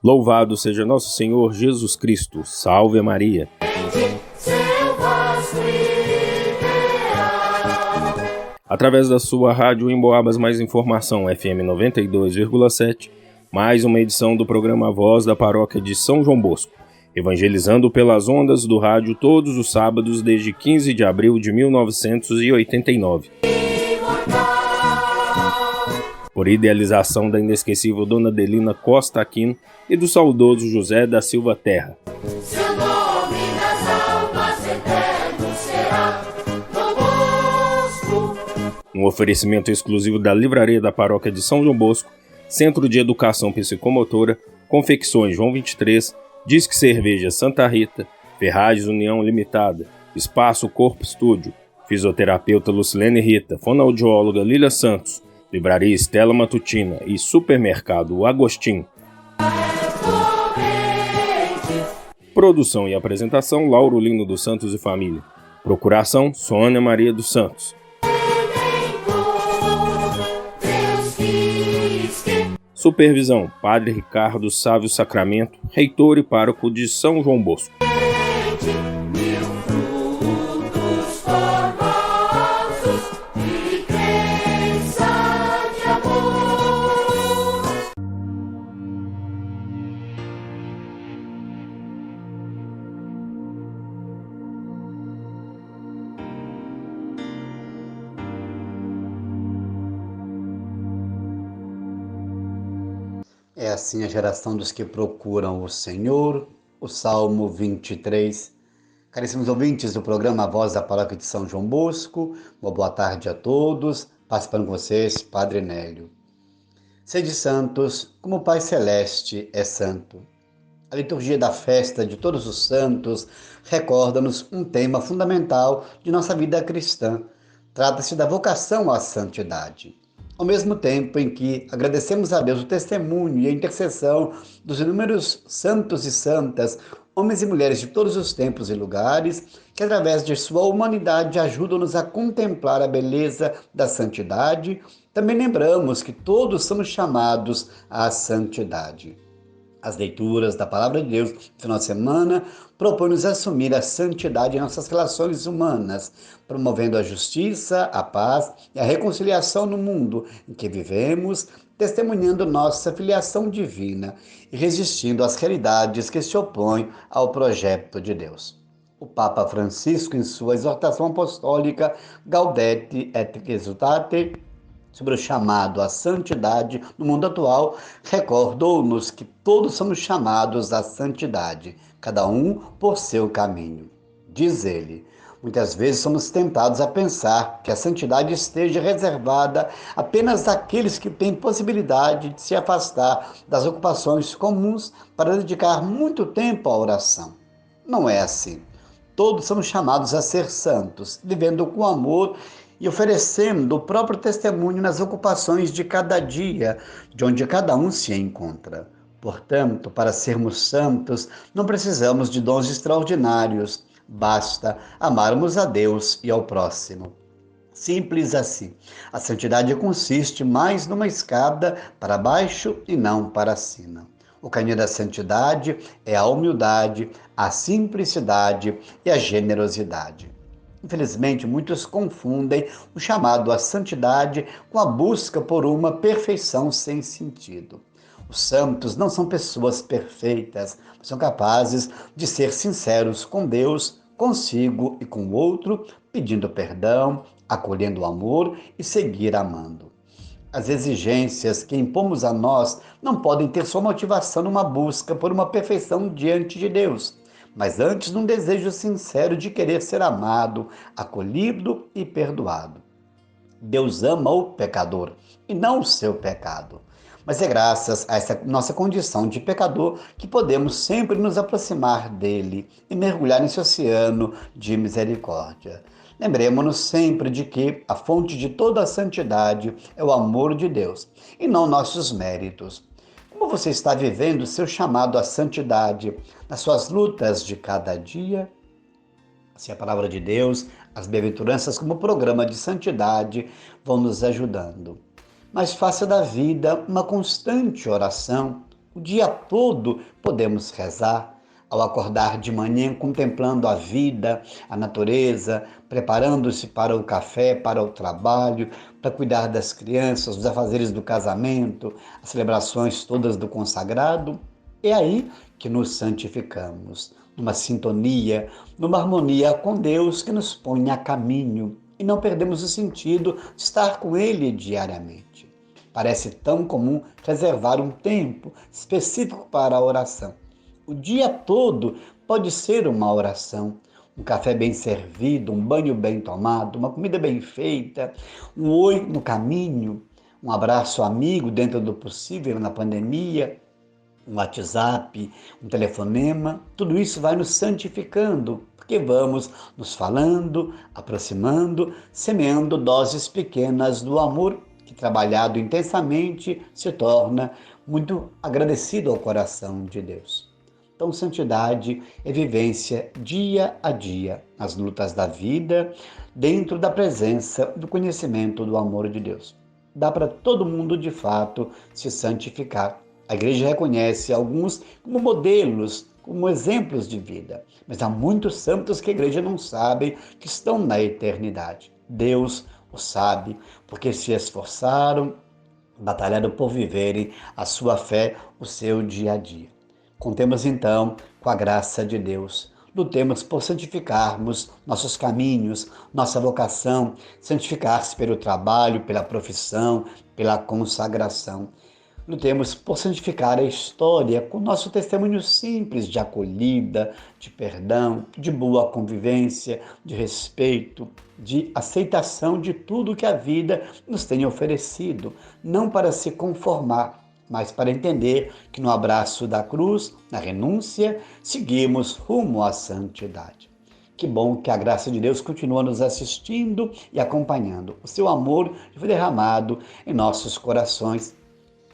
Louvado seja nosso Senhor Jesus Cristo. Salve Maria. Através da sua rádio Emboabas Mais Informação, FM 92,7, mais uma edição do programa Voz da Paróquia de São João Bosco, evangelizando pelas ondas do rádio todos os sábados desde 15 de abril de 1989. Por idealização da inesquecível Dona Adelina Costa Aquino e do saudoso José da Silva Terra. Seu nome nas almas eterno será Dom Bosco. Um oferecimento exclusivo da Livraria da Paróquia de São João Bosco, Centro de Educação Psicomotora, Confecções João 23, Disque Cerveja Santa Rita, Ferragens União Limitada, Espaço Corpo Estúdio, Fisioterapeuta Lucilene Rita, Fonoaudióloga Lília Santos, Livraria Estela Matutina e Supermercado Agostinho. Produção e apresentação, Lauro Lino dos Santos e Família. Procuração, Sônia Maria dos Santos. Supervisão, Padre Ricardo Sávio Sacramento, reitor e pároco de São João Bosco. É assim a geração dos que procuram o Senhor, o Salmo 23. Caríssimos ouvintes do programa Voz da Paróquia de São João Bosco, uma boa tarde a todos, participando com vocês, Padre Nélio. Sede santos, como o Pai Celeste é santo. A liturgia da festa de todos os santos recorda-nos um tema fundamental de nossa vida cristã. Trata-se da vocação à santidade. Ao mesmo tempo em que agradecemos a Deus o testemunho e a intercessão dos inúmeros santos e santas, homens e mulheres de todos os tempos e lugares, que através de sua humanidade ajudam-nos a contemplar a beleza da santidade, também lembramos que todos somos chamados à santidade. As leituras da Palavra de Deus no final de semana propõem-nos assumir a santidade em nossas relações humanas, promovendo a justiça, a paz e a reconciliação no mundo em que vivemos, testemunhando nossa filiação divina e resistindo às realidades que se opõem ao projeto de Deus. O Papa Francisco, em sua exortação apostólica Gaudete et Exsultate, sobre o chamado à santidade no mundo atual, recordou-nos que todos somos chamados à santidade, cada um por seu caminho. Diz ele, muitas vezes somos tentados a pensar que a santidade esteja reservada apenas àqueles que têm possibilidade de se afastar das ocupações comuns para dedicar muito tempo à oração. Não é assim. Todos somos chamados a ser santos, vivendo com amor e oferecendo o próprio testemunho nas ocupações de cada dia, de onde cada um se encontra. Portanto, para sermos santos, não precisamos de dons extraordinários, basta amarmos a Deus e ao próximo. Simples assim. A santidade consiste mais numa escada para baixo e não para cima. O caminho da santidade é a humildade, a simplicidade e a generosidade. Infelizmente, muitos confundem o chamado à santidade com a busca por uma perfeição sem sentido. Os santos não são pessoas perfeitas, mas são capazes de ser sinceros com Deus, consigo e com o outro, pedindo perdão, acolhendo o amor e seguir amando. As exigências que impomos a nós não podem ter sua motivação numa busca por uma perfeição diante de Deus, mas antes num desejo sincero de querer ser amado, acolhido e perdoado. Deus ama o pecador e não o seu pecado. Mas é graças a essa nossa condição de pecador que podemos sempre nos aproximar dele e mergulhar nesse oceano de misericórdia. Lembremos-nos sempre de que a fonte de toda a santidade é o amor de Deus e não nossos méritos. Como você está vivendo o seu chamado à santidade nas suas lutas de cada dia? Se a palavra de Deus, as bem-aventuranças como programa de santidade vão nos ajudando. Mas faça da vida uma constante oração. O dia todo podemos rezar. Ao acordar de manhã, contemplando a vida, a natureza, preparando-se para o café, para o trabalho, para cuidar das crianças, dos afazeres do casamento, as celebrações todas do consagrado. É aí que nos santificamos, numa sintonia, numa harmonia com Deus que nos põe a caminho e não perdemos o sentido de estar com Ele diariamente. Parece tão comum reservar um tempo específico para a oração. O dia todo pode ser uma oração. Um café bem servido, um banho bem tomado, uma comida bem feita, um oi no caminho, um abraço amigo dentro do possível na pandemia, um WhatsApp, um telefonema, tudo isso vai nos santificando, porque vamos nos falando, aproximando, semeando doses pequenas do amor que, trabalhado intensamente, se torna muito agradecido ao coração de Deus. Então, santidade é vivência dia a dia nas lutas da vida, dentro da presença do conhecimento do amor de Deus. Dá para todo mundo, de fato, se santificar. A igreja reconhece alguns como modelos, como exemplos de vida, mas há muitos santos que a igreja não sabe que estão na eternidade. Deus o sabe, porque se esforçaram, batalharam por viverem a sua fé, o seu dia a dia. Contemos então com a graça de Deus. Lutemos por santificarmos nossos caminhos, nossa vocação, santificar-se pelo trabalho, pela profissão, pela consagração. Lutemos por santificar a história com nosso testemunho simples de acolhida, de perdão, de boa convivência, de respeito, de aceitação de tudo que a vida nos tem oferecido, não para se conformar, mas para entender que no abraço da cruz, na renúncia, seguimos rumo à santidade. Que bom que a graça de Deus continua nos assistindo e acompanhando. O seu amor foi derramado em nossos corações.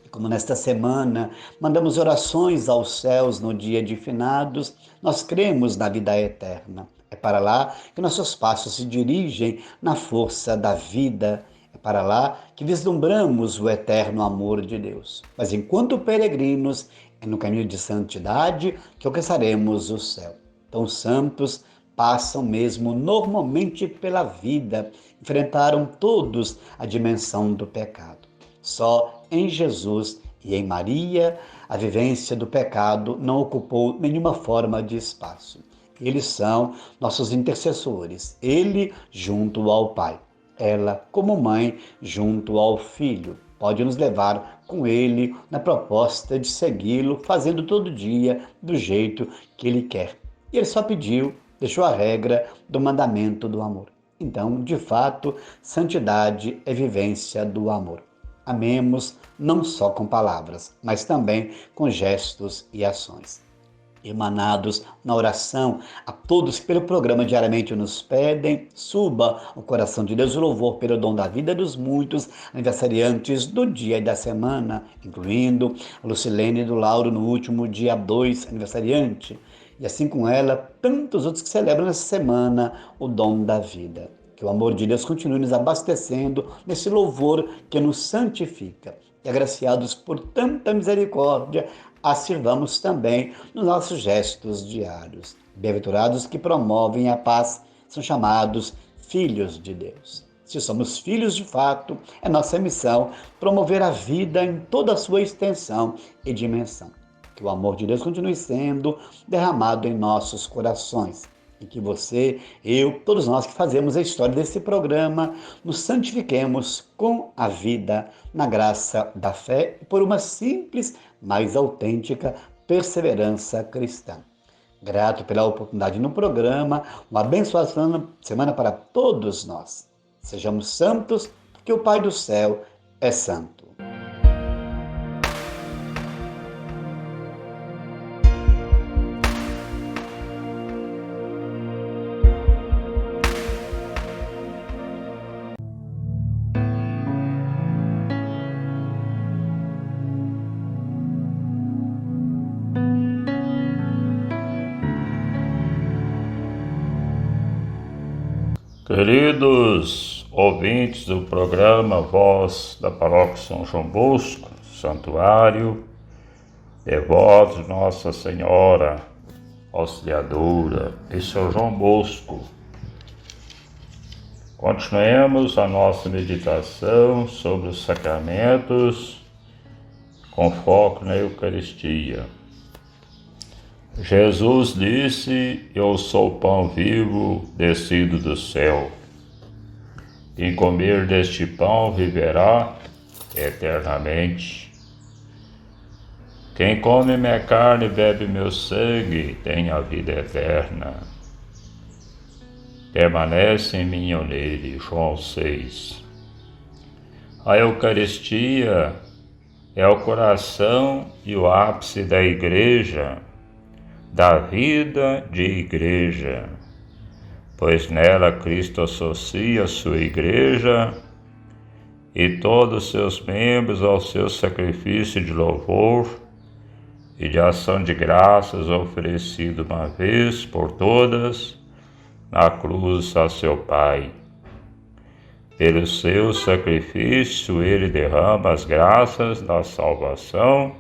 E como nesta semana mandamos orações aos céus no dia de finados, nós cremos na vida eterna. É para lá que nossos passos se dirigem na força da vida. É para lá que vislumbramos o eterno amor de Deus. Mas enquanto peregrinos, é no caminho de santidade que alcançaremos o céu. Então os santos passam mesmo normalmente pela vida, enfrentaram todos a dimensão do pecado. Só em Jesus e em Maria, a vivência do pecado não ocupou nenhuma forma de espaço. Eles são nossos intercessores, ele junto ao Pai. Ela, como mãe, junto ao Filho, pode nos levar com ele na proposta de segui-lo, fazendo todo dia do jeito que ele quer. E ele só pediu, deixou a regra do mandamento do amor. Então, de fato, santidade é vivência do amor. Amemos não só com palavras, mas também com gestos e ações. Emanados na oração, a todos que pelo programa diariamente nos pedem, suba ao coração de Deus o louvor pelo dom da vida dos muitos aniversariantes do dia e da semana, incluindo a Lucilene do Lauro no último dia 2 aniversariante, e assim com ela, tantos outros que celebram nessa semana o dom da vida. Que o amor de Deus continue nos abastecendo nesse louvor que nos santifica. E agraciados por tanta misericórdia, a sirvamos também nos nossos gestos diários. Bem-aventurados que promovem a paz são chamados filhos de Deus. Se somos filhos de fato, é nossa missão promover a vida em toda a sua extensão e dimensão. Que o amor de Deus continue sendo derramado em nossos corações. E que você, eu, todos nós que fazemos a história desse programa, nos santifiquemos com a vida na graça da fé e por uma simples, mas autêntica perseverança cristã. Grato pela oportunidade no programa, uma abençoada semana para todos nós. Sejamos santos, porque o Pai do céu é santo. Queridos ouvintes do programa Voz da Paróquia São João Bosco, Santuário, devotos de Nossa Senhora Auxiliadora e São João Bosco, continuemos a nossa meditação sobre os sacramentos com foco na Eucaristia. Jesus disse: Eu sou o pão vivo descido do céu. Quem comer deste pão viverá eternamente. Quem come minha carne e bebe meu sangue tem a vida eterna. Permanece em mim ou nele. João 6. A Eucaristia é o coração e o ápice da Igreja, da vida de igreja, pois nela Cristo associa a sua igreja e todos os seus membros ao seu sacrifício de louvor e de ação de graças oferecido uma vez por todas na cruz a seu Pai. Pelo seu sacrifício ele derrama as graças da salvação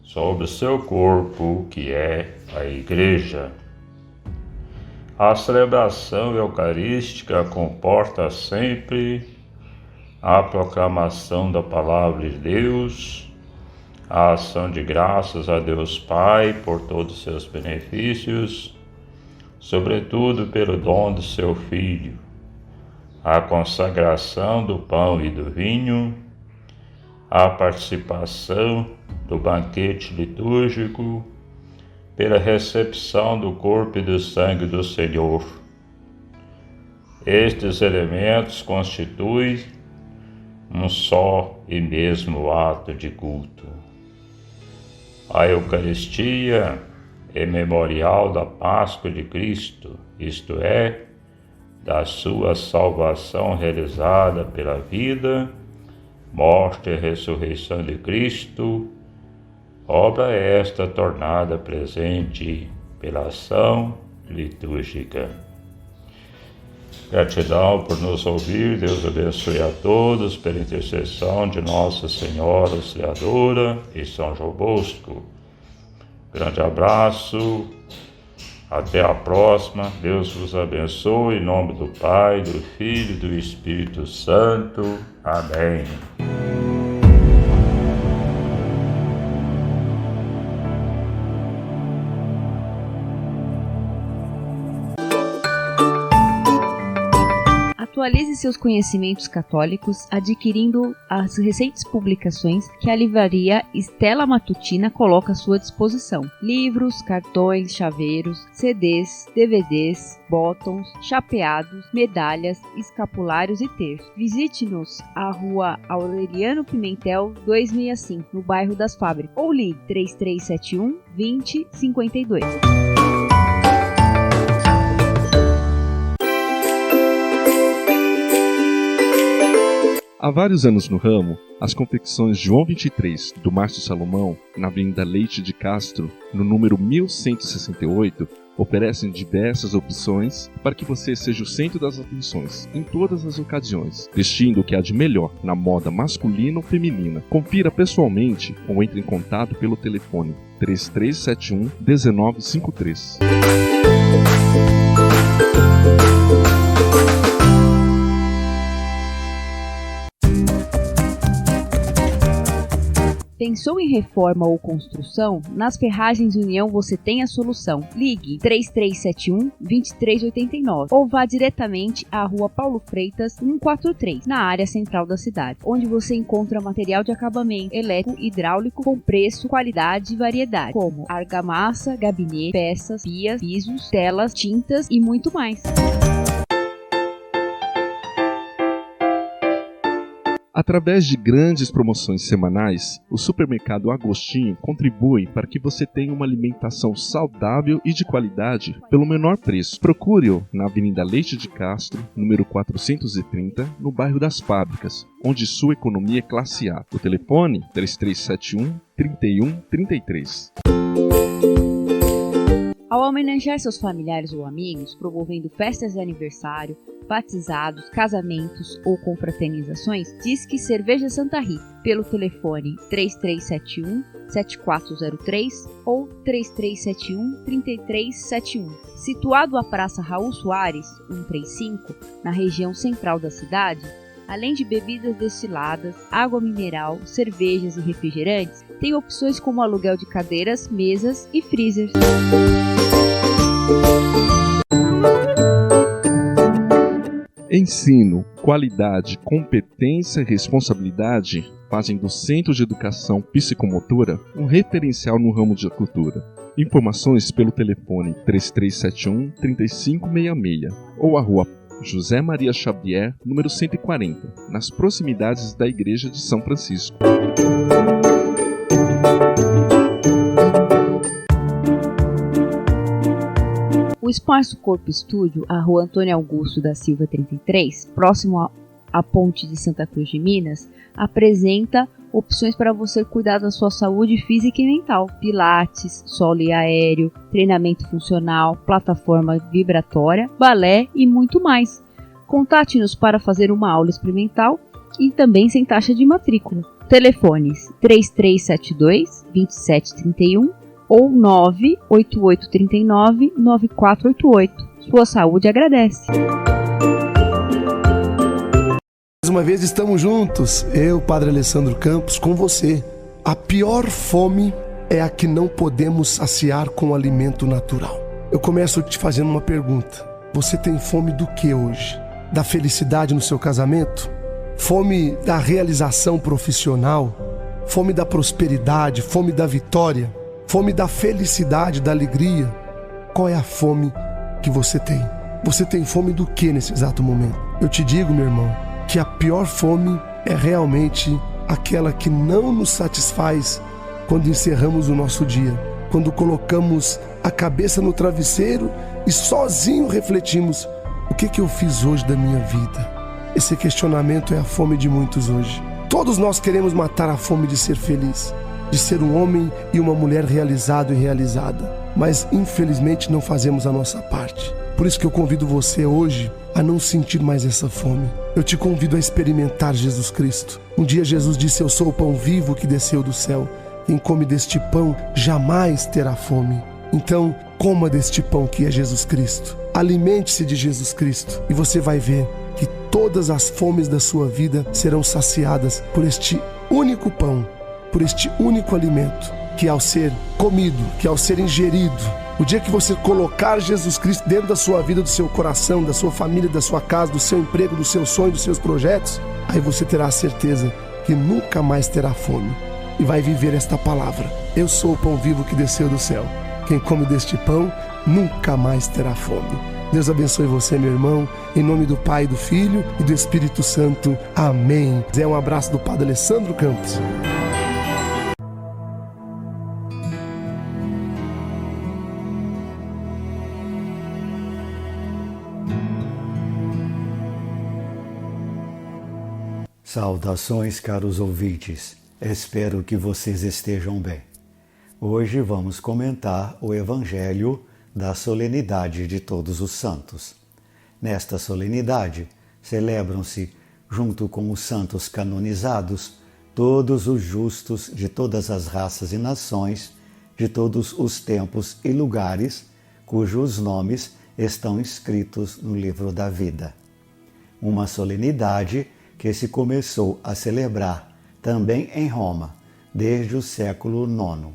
sobre o seu corpo, que é a Igreja. A celebração eucarística comporta sempre a proclamação da Palavra de Deus, a ação de graças a Deus Pai por todos os seus benefícios, sobretudo pelo dom do seu Filho, a consagração do pão e do vinho, a participação do banquete litúrgico, pela recepção do corpo e do sangue do Senhor. Estes elementos constituem um só e mesmo ato de culto. A Eucaristia é memorial da Páscoa de Cristo, isto é, da sua salvação realizada pela vida, morte e ressurreição de Cristo, obra esta tornada presente pela ação litúrgica. Gratidão por nos ouvir. Deus abençoe a todos pela intercessão de Nossa Senhora Auxiliadora e São João Bosco. Grande abraço, até a próxima. Deus vos abençoe, em nome do Pai, do Filho e do Espírito Santo. Amém. Atualize seus conhecimentos católicos adquirindo as recentes publicações que a livraria Stella Matutina coloca à sua disposição. Livros, cartões, chaveiros, CDs, DVDs, botões, chapeados, medalhas, escapulários e terços. Visite-nos à Rua Aureliano Pimentel 265, no bairro das Fábricas, ou ligue 3371 2052. Há vários anos no ramo, as confecções João 23, do Márcio Salomão, na Avenida Leite de Castro, no número 1168, oferecem diversas opções para que você seja o centro das atenções em todas as ocasiões, vestindo o que há de melhor na moda masculina ou feminina. Confira pessoalmente ou entre em contato pelo telefone 3371 1953. Pensou em reforma ou construção? Nas Ferragens União você tem a solução. Ligue 3371-2389 ou vá diretamente à Rua Paulo Freitas 143, na área central da cidade, onde você encontra material de acabamento elétrico e hidráulico com preço, qualidade e variedade, como argamassa, gabinete, peças, pias, pisos, telas, tintas e muito mais. Através de grandes promoções semanais, o Supermercado Agostinho contribui para que você tenha uma alimentação saudável e de qualidade pelo menor preço. Procure-o na Avenida Leite de Castro, número 430, no bairro das Fábricas, onde sua economia é classe A. O telefone 3371-3133. Ao homenagear seus familiares ou amigos, promovendo festas de aniversário, batizados, casamentos ou confraternizações, Disque Cerveja Santa Rita, pelo telefone 3371-7403 ou 3371-3371. Situado à Praça Raul Soares, 135, na região central da cidade, além de bebidas destiladas, água mineral, cervejas e refrigerantes, tem opções como aluguel de cadeiras, mesas e freezers. Ensino, qualidade, competência e responsabilidade fazem do Centro de Educação Psicomotora um referencial no ramo de cultura. Informações pelo telefone 3371-3566 ou a rua José Maria Xavier, número 140, nas proximidades da Igreja de São Francisco. O Espaço Corpo Estúdio, a rua Antônio Augusto da Silva 33, próximo à Ponte de Santa Cruz de Minas, apresenta opções para você cuidar da sua saúde física e mental. Pilates, solo e aéreo, treinamento funcional, plataforma vibratória, balé e muito mais. Contate-nos para fazer uma aula experimental e também sem taxa de matrícula. Telefones 3372-2731 ou 98839-9488. Sua saúde agradece. Mais uma vez estamos juntos, eu, Padre Alessandro Campos, com você. A pior fome é a que não podemos saciar com alimento natural. Eu começo te fazendo uma pergunta. Você tem fome do que hoje? Da felicidade no seu casamento? Fome da realização profissional? Fome da prosperidade? Fome da vitória? Fome da felicidade, da alegria? Qual é a fome que você tem? Você tem fome do que nesse exato momento? Eu te digo, meu irmão, que a pior fome é realmente aquela que não nos satisfaz quando encerramos o nosso dia, quando colocamos a cabeça no travesseiro e sozinho refletimos: o que eu fiz hoje da minha vida? Esse questionamento é a fome de muitos hoje. Todos nós queremos matar a fome de ser feliz, de ser um homem e uma mulher realizado e realizada, mas infelizmente não fazemos a nossa parte. Por isso que eu convido você hoje a não sentir mais essa fome. Eu te convido a experimentar Jesus Cristo. Um dia Jesus disse: eu sou o pão vivo que desceu do céu. Quem come deste pão jamais terá fome. Então, coma deste pão que é Jesus Cristo. Alimente-se de Jesus Cristo e você vai ver que todas as fomes da sua vida serão saciadas por este único pão, por este único alimento, que ao ser comido, que ao ser ingerido, o dia que você colocar Jesus Cristo dentro da sua vida, do seu coração, da sua família, da sua casa, do seu emprego, do seu sonho, dos seus projetos, aí você terá a certeza que nunca mais terá fome e vai viver esta palavra: eu sou o pão vivo que desceu do céu. Quem come deste pão nunca mais terá fome. Deus abençoe você, meu irmão, em nome do Pai, do Filho e do Espírito Santo. Amém. É um abraço do Padre Alessandro Campos. Saudações, caros ouvintes. Espero que vocês estejam bem. Hoje vamos comentar o Evangelho da Solenidade de Todos os Santos. Nesta solenidade, celebram-se, junto com os santos canonizados, todos os justos de todas as raças e nações, de todos os tempos e lugares, cujos nomes estão escritos no livro da vida. Uma solenidade que se começou a celebrar também em Roma, desde o século IX.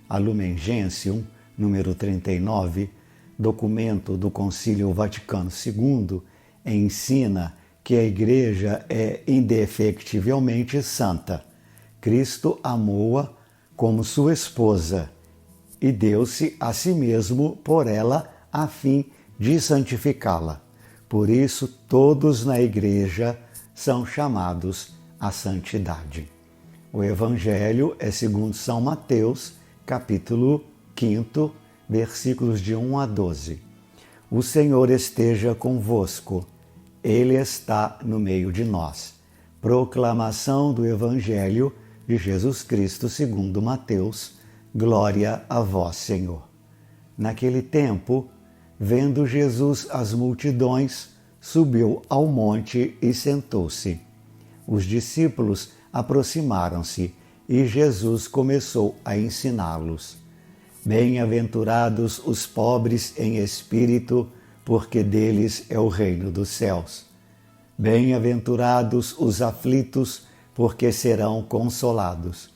A Lumen Gentium, número 39, documento do Concílio Vaticano II, ensina que a Igreja é indefectivelmente santa. Cristo amou-a como sua esposa e deu-se a si mesmo por ela a fim de santificá-la. Por isso, todos na Igreja são chamados à santidade. O Evangelho é segundo São Mateus, capítulo 5, versículos de 1 a 12. O Senhor esteja convosco, Ele está no meio de nós. Proclamação do Evangelho de Jesus Cristo segundo Mateus. Glória a vós, Senhor. Naquele tempo, vendo Jesus as multidões, subiu ao monte e sentou-se. Os discípulos aproximaram-se e Jesus começou a ensiná-los. Bem-aventurados os pobres em espírito, porque deles é o reino dos céus. Bem-aventurados os aflitos, porque serão consolados.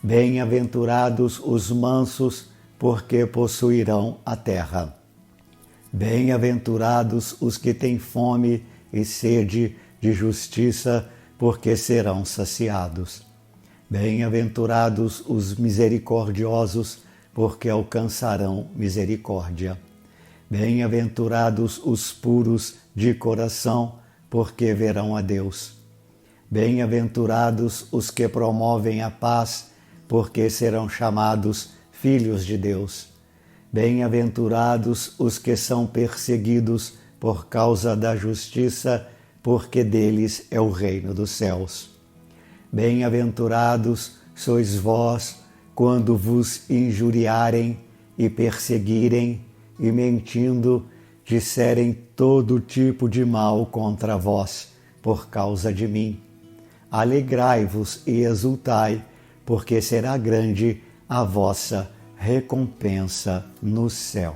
Bem-aventurados os mansos, porque possuirão a terra. Bem-aventurados os que têm fome e sede de justiça, porque serão saciados. Bem-aventurados os misericordiosos, porque alcançarão misericórdia. Bem-aventurados os puros de coração, porque verão a Deus. Bem-aventurados os que promovem a paz, porque serão chamados filhos de Deus. Bem-aventurados os que são perseguidos por causa da justiça, porque deles é o reino dos céus. Bem-aventurados sois vós, quando vos injuriarem e perseguirem, e mentindo, disserem todo tipo de mal contra vós, por causa de mim. Alegrai-vos e exultai, porque será grande a vossa recompensa no céu.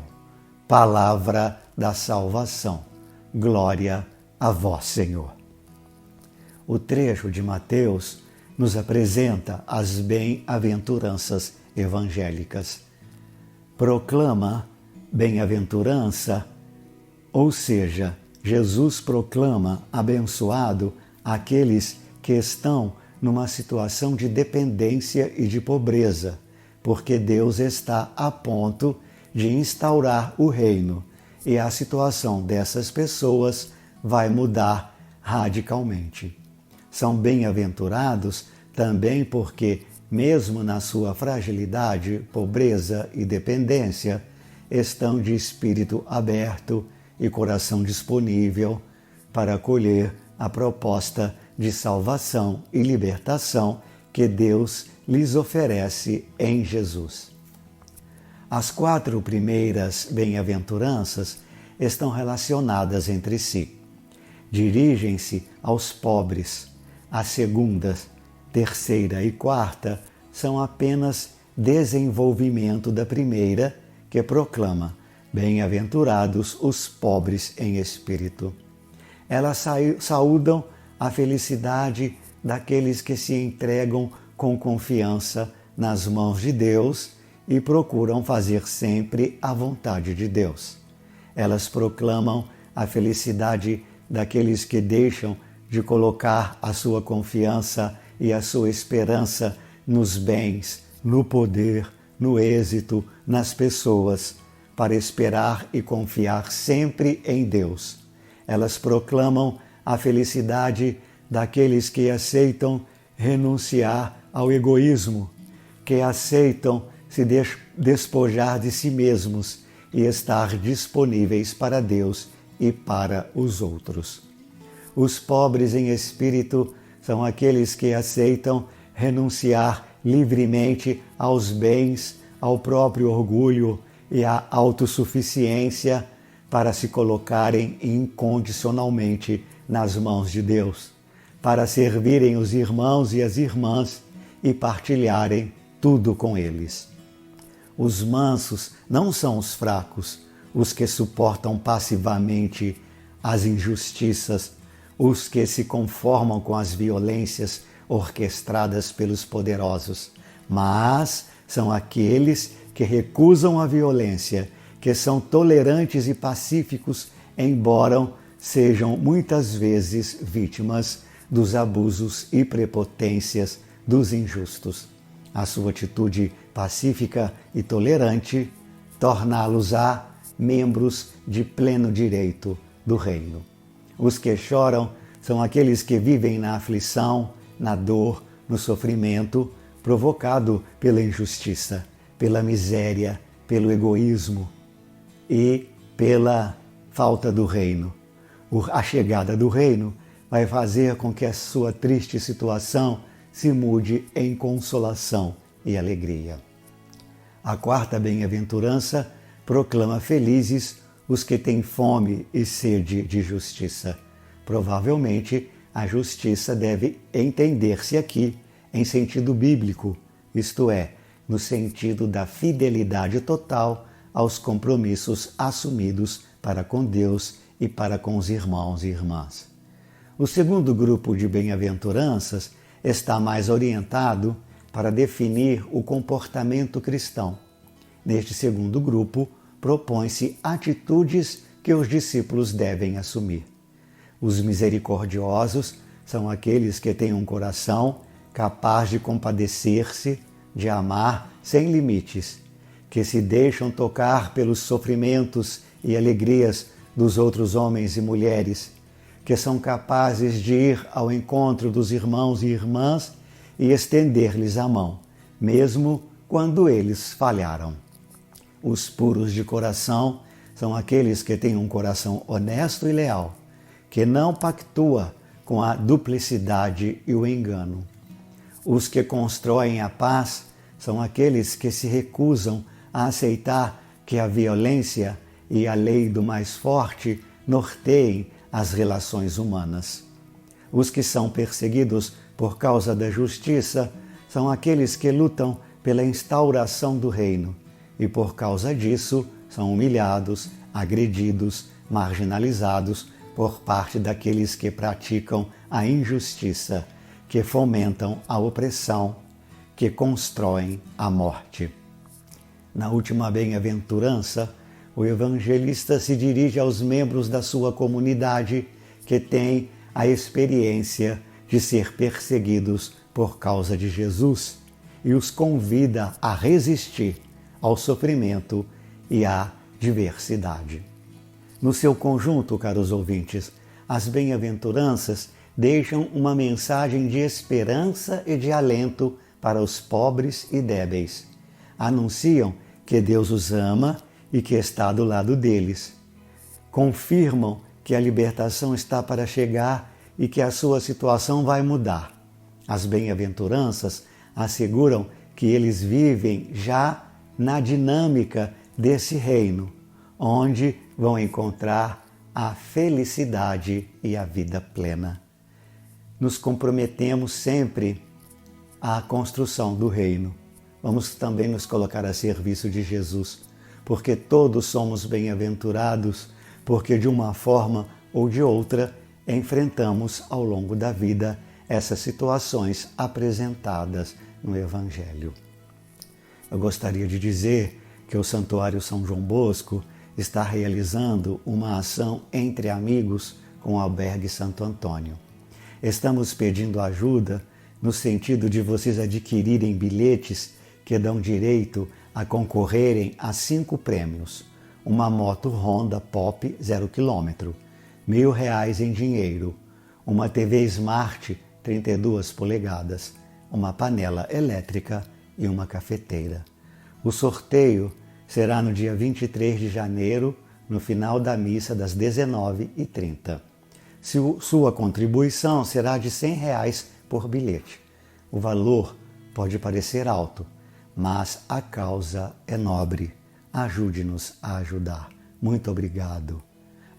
Palavra da salvação. Glória a vós, Senhor. O trecho de Mateus nos apresenta as bem-aventuranças evangélicas. Proclama bem-aventurança, ou seja, Jesus proclama abençoado aqueles que estão numa situação de dependência e de pobreza, porque Deus está a ponto de instaurar o reino e a situação dessas pessoas vai mudar radicalmente. São bem-aventurados também porque, mesmo na sua fragilidade, pobreza e dependência, estão de espírito aberto e coração disponível para acolher a proposta de salvação e libertação que Deus lhes oferece em Jesus. As 4 primeiras bem-aventuranças estão relacionadas entre si. Dirigem-se aos pobres. As segundas, terceira e quarta são apenas desenvolvimento da primeira, que proclama: bem-aventurados os pobres em espírito. Elas saúdam a felicidade daqueles que se entregam com confiança nas mãos de Deus e procuram fazer sempre a vontade de Deus. Elas proclamam a felicidade daqueles que deixam de colocar a sua confiança e a sua esperança nos bens, no poder, no êxito, nas pessoas, para esperar e confiar sempre em Deus. Elas proclamam a felicidade daqueles que aceitam renunciar ao egoísmo, que aceitam se despojar de si mesmos e estar disponíveis para Deus e para os outros. Os pobres em espírito são aqueles que aceitam renunciar livremente aos bens, ao próprio orgulho e à autossuficiência para se colocarem incondicionalmente nas mãos de Deus, para servirem os irmãos e as irmãs e partilharem tudo com eles. Os mansos não são os fracos, os que suportam passivamente as injustiças, os que se conformam com as violências orquestradas pelos poderosos, mas são aqueles que recusam a violência, que são tolerantes e pacíficos, embora sejam muitas vezes vítimas dos abusos e prepotências dos injustos. A sua atitude pacífica e tolerante torná-los-á membros de pleno direito do reino. Os que choram são aqueles que vivem na aflição, na dor, no sofrimento provocado pela injustiça, pela miséria, pelo egoísmo e pela falta do reino. A chegada do reino vai fazer com que a sua triste situação se mude em consolação e alegria. A 4ª bem-aventurança proclama felizes os que têm fome e sede de justiça. Provavelmente, a justiça deve entender-se aqui em sentido bíblico, isto é, no sentido da fidelidade total aos compromissos assumidos para com Deus e para com os irmãos e irmãs. O segundo grupo de bem-aventuranças está mais orientado para definir o comportamento cristão. Neste segundo grupo, propõe-se atitudes que os discípulos devem assumir. Os misericordiosos são aqueles que têm um coração capaz de compadecer-se, de amar sem limites, que se deixam tocar pelos sofrimentos e alegrias dos outros homens e mulheres, que são capazes de ir ao encontro dos irmãos e irmãs e estender-lhes a mão, mesmo quando eles falharam. Os puros de coração são aqueles que têm um coração honesto e leal, que não pactua com a duplicidade e o engano. Os que constroem a paz são aqueles que se recusam a aceitar que a violência e a lei do mais forte norteiem as relações humanas. Os que são perseguidos por causa da justiça são aqueles que lutam pela instauração do reino e, por causa disso, são humilhados, agredidos, marginalizados por parte daqueles que praticam a injustiça, que fomentam a opressão, que constroem a morte. Na última bem-aventurança, o evangelista se dirige aos membros da sua comunidade que têm a experiência de ser perseguidos por causa de Jesus e os convida a resistir ao sofrimento e à diversidade. No seu conjunto, caros ouvintes, as bem-aventuranças deixam uma mensagem de esperança e de alento para os pobres e débeis. Anunciam que Deus os ama e que está do lado deles. Confirmam que a libertação está para chegar e que a sua situação vai mudar. As bem-aventuranças asseguram que eles vivem já na dinâmica desse reino, onde vão encontrar a felicidade e a vida plena. Nos comprometemos sempre à construção do reino. Vamos também nos colocar a serviço de Jesus, porque todos somos bem-aventurados, porque de uma forma ou de outra enfrentamos ao longo da vida essas situações apresentadas no Evangelho. Eu gostaria de dizer que o Santuário São João Bosco está realizando uma ação entre amigos com o Albergue Santo Antônio. Estamos pedindo ajuda no sentido de vocês adquirirem bilhetes que dão direito a concorrerem a 5 prêmios: uma moto Honda Pop 0 km, R$1.000 em dinheiro, uma TV Smart 32 polegadas, uma panela elétrica e uma cafeteira. O sorteio será no dia 23 de janeiro, no final da missa das 19h30. Sua contribuição será de R$100 por bilhete. O valor pode parecer alto, mas a causa é nobre. Ajude-nos a ajudar. Muito obrigado.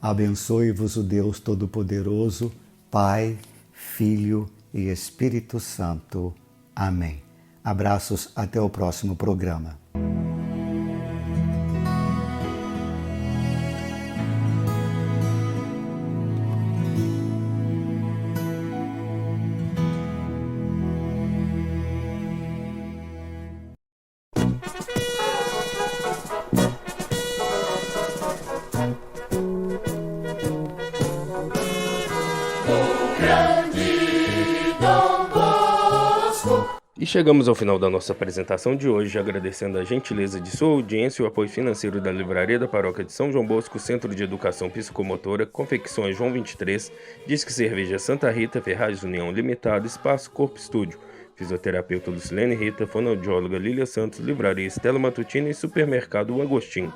Abençoe-vos o Deus Todo-Poderoso, Pai, Filho e Espírito Santo. Amém. Abraços, até o próximo programa. E chegamos ao final da nossa apresentação de hoje, agradecendo a gentileza de sua audiência e o apoio financeiro da Livraria da Paróquia de São João Bosco, Centro de Educação Psicomotora, Confecções João 23, Disque Cerveja Santa Rita, Ferragens União Limitada, Espaço Corpo Estúdio, Fisioterapeuta Lucilene Rita, Fonoaudióloga Lília Santos, Livraria Estela Matutina e Supermercado O Agostinho.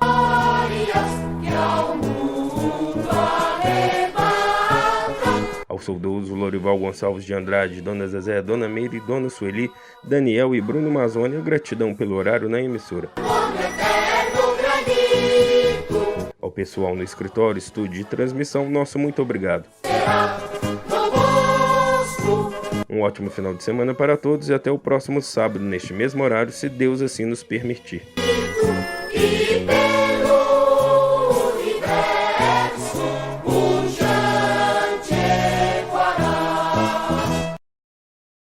Ao saudoso Lorival Gonçalves de Andrade, Dona Zezé, Dona Meire, Dona Sueli, Daniel e Bruno Mazzoni, gratidão pelo horário na emissora. Ao Ao pessoal no escritório, estúdio e transmissão, nosso muito obrigado. Um ótimo final de semana para todos e até o próximo sábado, neste mesmo horário, se Deus assim nos permitir.